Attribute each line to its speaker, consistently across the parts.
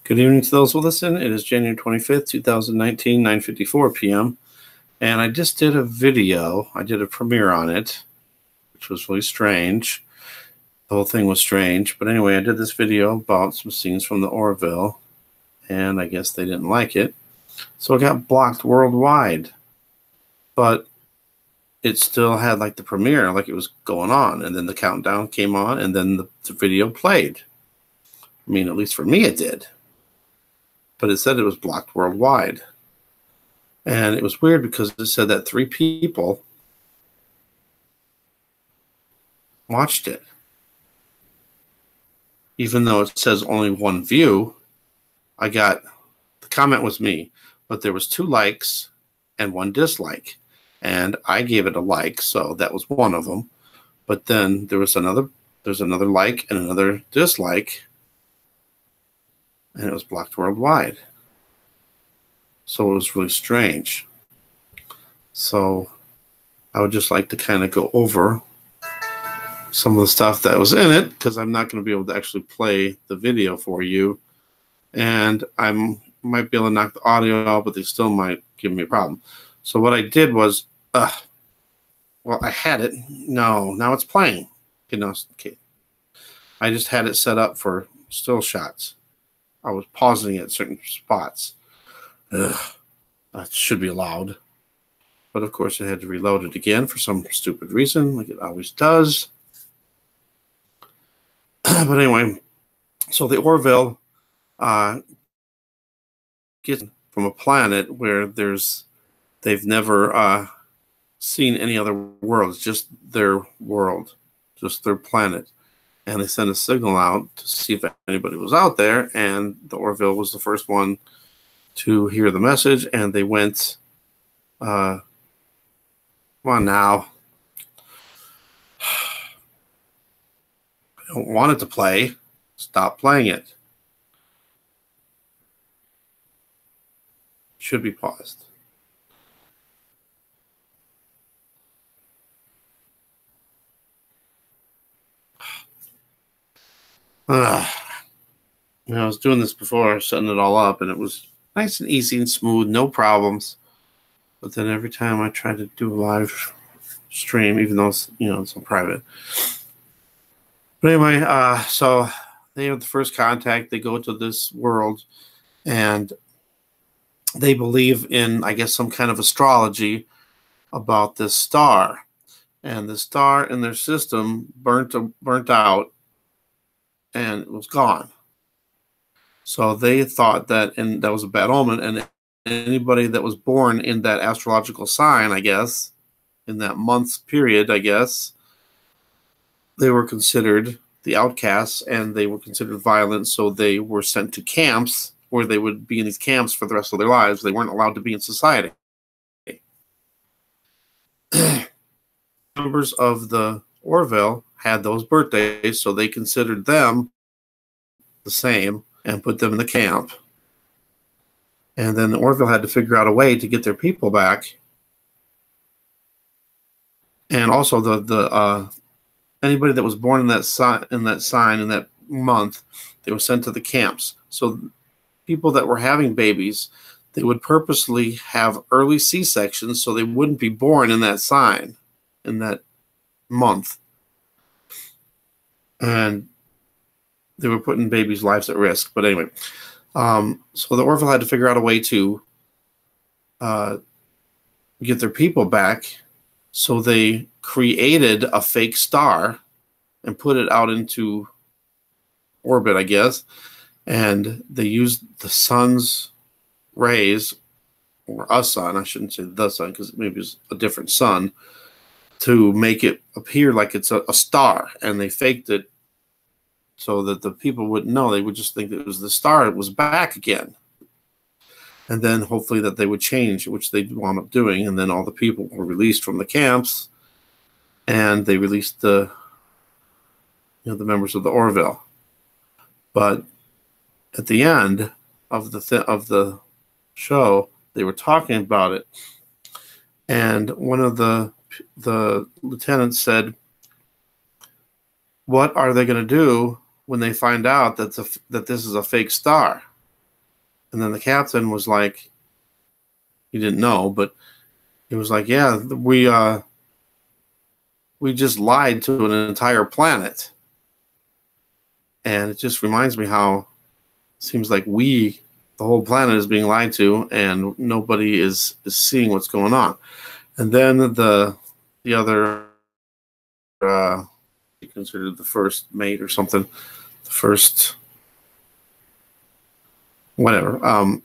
Speaker 1: Good evening to those who listen. It is January 25th, 2019, 9:54 p.m. And I just did a video. I did a premiere on it, which was really strange. The whole thing was strange. But anyway, I did this video about some scenes from the Orville, and I guess they didn't like it. So it got blocked worldwide. But it still had like the premiere, like it was going on. And then the countdown came on, and then the video played. I mean, at least for me it did. But it said it was blocked worldwide. And it was weird because it said that 3 people watched it. Even though it says only 1 view, the comment was me, but there was 2 likes and 1 dislike. And I gave it a like, so that was one of them. But then there's another like and another dislike, and it was blocked worldwide. So it was really strange. So I would just like to kind of go over some of the stuff that was in it, because I'm not going to be able to actually play the video for you. And I might be able to knock the audio out, but they still might give me a problem. So what I did was, well, I had it. No, now it's playing. Okay. I just had it set up for still shots. I was pausing at certain spots. That should be allowed. But of course, I had to reload it again for some stupid reason, like it always does. But anyway, so the Orville gets from a planet where they've never seen any other world. It's just their world, just their planet. And they sent a signal out to see if anybody was out there, and the Orville was the first one to hear the message, and they went, come on now. I don't want it to play. Stop playing it. Should be paused. I was doing this before, setting it all up, and it was nice and easy and smooth, no problems. But then every time I try to do a live stream, even though it's, it's on private. But anyway, so they have the first contact. They go to this world, and they believe in, I guess, some kind of astrology about this star. And the star in their system burnt out, and it was gone. So they thought that, and that was a bad omen, and anybody that was born in that astrological sign, I guess, in that month's period, I guess, they were considered the outcasts, and they were considered violent, so they were sent to camps where they would be in these camps for the rest of their lives. They weren't allowed to be in society. Members of the Orville had those birthdays, so they considered them the same and put them in the camp. And then the Orville had to figure out a way to get their people back. And also the anybody that was born in that sign in that month, they were sent to the camps. So people that were having babies, they would purposely have early C-sections so they wouldn't be born in that sign in that month. And they were putting babies' lives at risk. But anyway, so the Orville had to figure out a way to get their people back. So they created a fake star and put it out into orbit, I guess. And they used the sun's rays, or a sun, I shouldn't say the sun, because maybe it's a different sun, to make it appear like it's a star. And they faked it so that the people wouldn't know. They would just think that it was the star. It was back again. And then hopefully that they would change, which they wound up doing. And then all the people were released from the camps, and they released the members of the Orville. But at the end of the show, they were talking about it, and one of the lieutenants said, "What are they going to do when they find out that this is a fake star?" And then the captain was like, he didn't know, but he was like, yeah, we just lied to an entire planet. And it just reminds me how it seems like the whole planet is being lied to, and nobody is seeing what's going on. And then the other, considered the first mate or something, the first, whatever.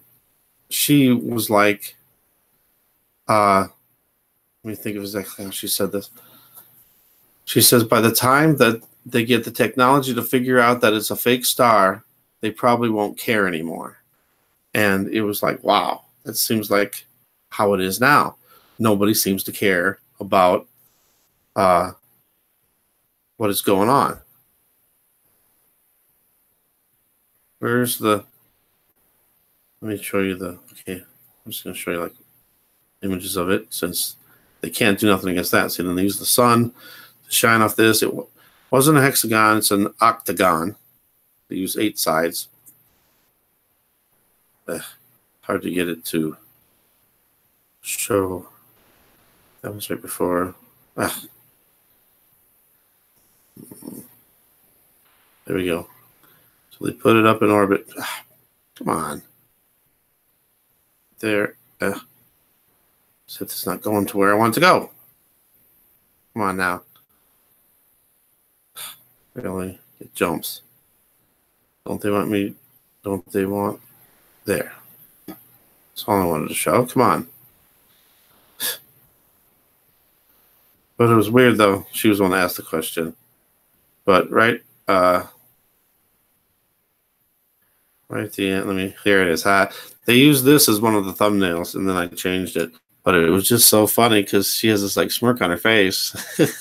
Speaker 1: She was like, let me think of exactly how she said this. She says, by the time that they get the technology to figure out that it's a fake star, they probably won't care anymore. And it was like, wow, that seems like how it is now. Nobody seems to care about what is going on. Where's the... Let me show you the... Okay, I'm just going to show you like images of it, since they can't do nothing against that. See, then they use the sun to shine off this. It wasn't a hexagon, it's an octagon. They use 8 sides. Hard to get it to show. That was right before. There we go. So they put it up in orbit. Come on. There. Said it's not going to where I want it to go. Come on now. Really? It jumps. Don't they want me? Don't they want? There. That's all I wanted to show. Come on. But it was weird, though. She was the one to ask the question. But right at the end, here it is. They used this as one of the thumbnails, and then I changed it. But it was just so funny because she has this like smirk on her face.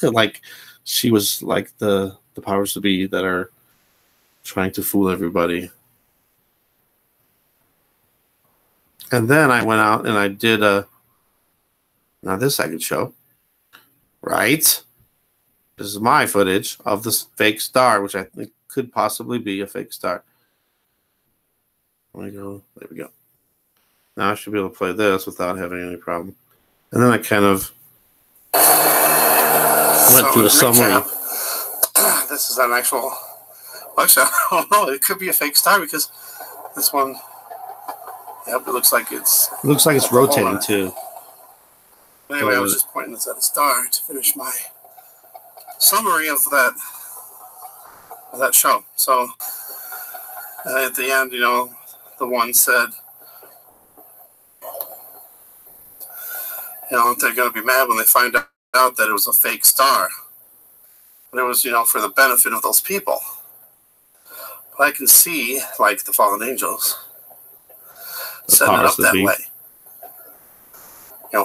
Speaker 1: Like she was like the powers to be that are trying to fool everybody. And then I went out and I did now this I could show. Right? This is my footage of this fake star, which I think could possibly be a fake star. Let me go. There we go. Now I should be able to play this without having any problem. And then I kind of went through a summary. This is an actual... Actually, I don't know. It could be a fake star because this one... Yep, it looks like it's... It looks like it's rotating too. Anyway, I was just pointing this at a star to finish my summary of that show. So at the end, the one said, they're going to be mad when they find out that it was a fake star. But it was, for the benefit of those people. But I can see, like the fallen angels, setting it up that way.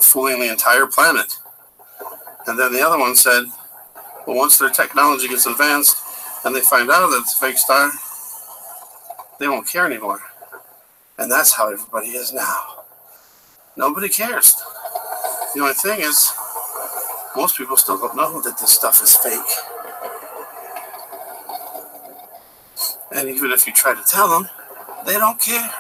Speaker 1: Fooling the entire planet. And then the other one said, well, once their technology gets advanced and they find out that it's a fake star, they won't care anymore. And that's how everybody is now. Nobody cares. The only thing is, most people still don't know that this stuff is fake. And even if you try to tell them, they don't care.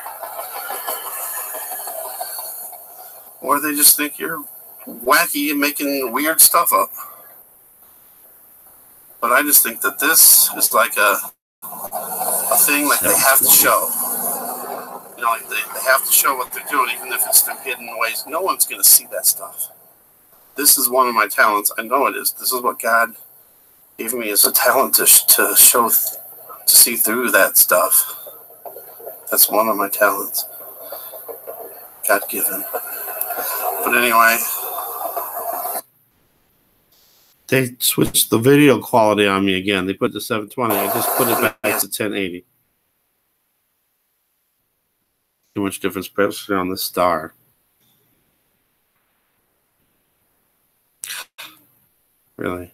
Speaker 1: Or they just think you're wacky and making weird stuff up. But I just think that this is like a thing like they have to show. Like they have to show what they're doing, even if it's through hidden ways. No one's going to see that stuff. This is one of my talents. I know it is. This is what God gave me as a talent to show, to see through that stuff. That's one of my talents. God-given. But anyway, they switched the video quality on me again. They put the 720. I just put it back to 1080. Too much difference, especially on the star. Really.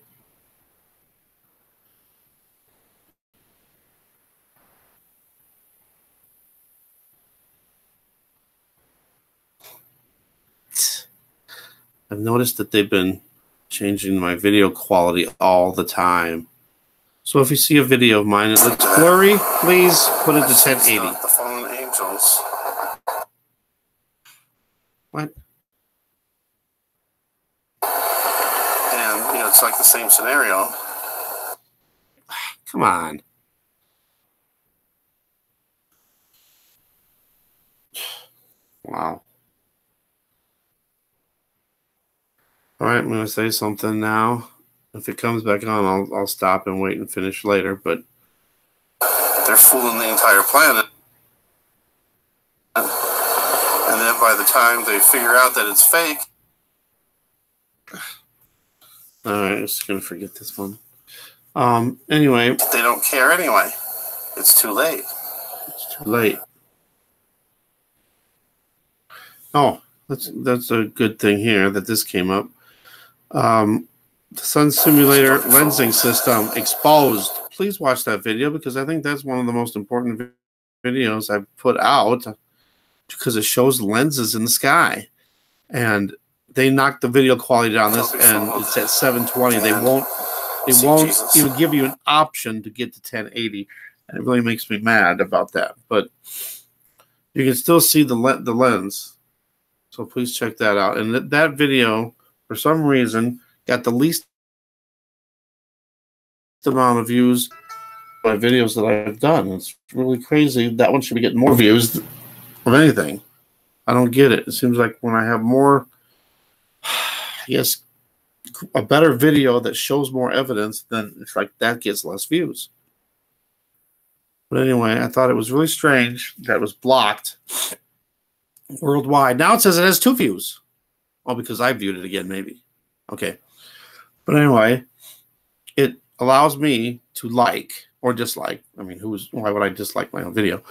Speaker 1: I've noticed that they've been changing my video quality all the time. So if you see a video of mine that looks blurry, please put it to 1080. The fallen angels. What? And, it's like the same scenario. Come on. Wow. All right, I'm going to say something now. If it comes back on, I'll stop and wait and finish later. But they're fooling the entire planet. And then by the time they figure out that it's fake, all right, I'm just going to forget this one. Anyway. They don't care anyway. It's too late. It's too late. Oh, that's a good thing here that this came up. The Sun Simulator lensing system exposed. Please watch that video because I think that's one of the most important videos I've put out because it shows lenses in the sky. And they knocked the video quality down this, and it's at 720. They won't even give you an option to get to 1080. And it really makes me mad about that. But you can still see the lens. So please check that out. And that video, for some reason, got the least amount of views by videos that I've done. It's really crazy. That one should be getting more views of anything. I don't get it. It seems like when I have more, yes, a better video that shows more evidence, then it's like that gets less views. But anyway, I thought it was really strange that it was blocked worldwide. Now it says it has 2 views. Oh, because I viewed it again, maybe. Okay. But anyway, it allows me to like or dislike. I mean, why would I dislike my own video?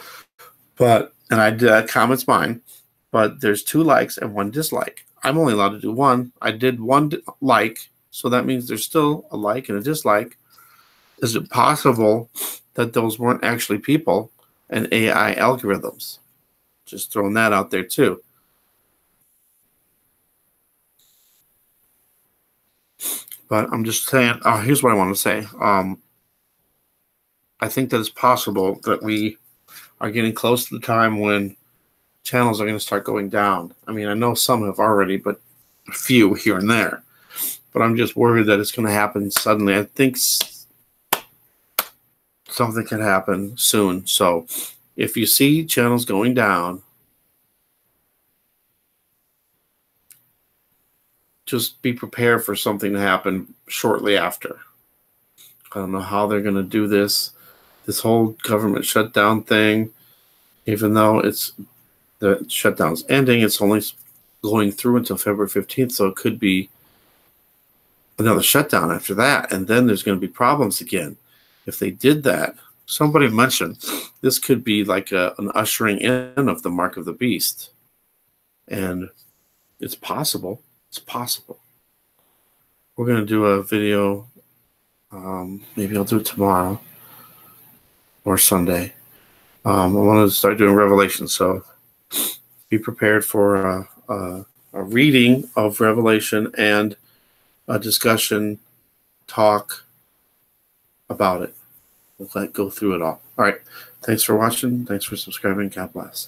Speaker 1: But, and I did comments mine, but there's 2 likes and 1 dislike. I'm only allowed to do 1. I did 1 like, so that means there's still a like and a dislike. Is it possible that those weren't actually people and AI algorithms? Just throwing that out there too. But I'm just saying, here's what I want to say. I think that it's possible that we are getting close to the time when channels are going to start going down. I mean, I know some have already, but a few here and there. But I'm just worried that it's going to happen suddenly. I think something can happen soon. So if you see channels going down, just be prepared for something to happen shortly after. I don't know how they're going to do this whole government shutdown thing. Even though the shutdown's ending, it's only going through until February 15th, so it could be another shutdown after that, and then there's going to be problems again. If they did that, somebody mentioned this could be like an ushering in of the mark of the beast, and it's possible. It's possible. We're going to do a video. Maybe I'll do it tomorrow or Sunday. I want to start doing Revelation, so be prepared for a reading of Revelation and a discussion, talk about it. We'll go through it all. All right. Thanks for watching. Thanks for subscribing. God bless.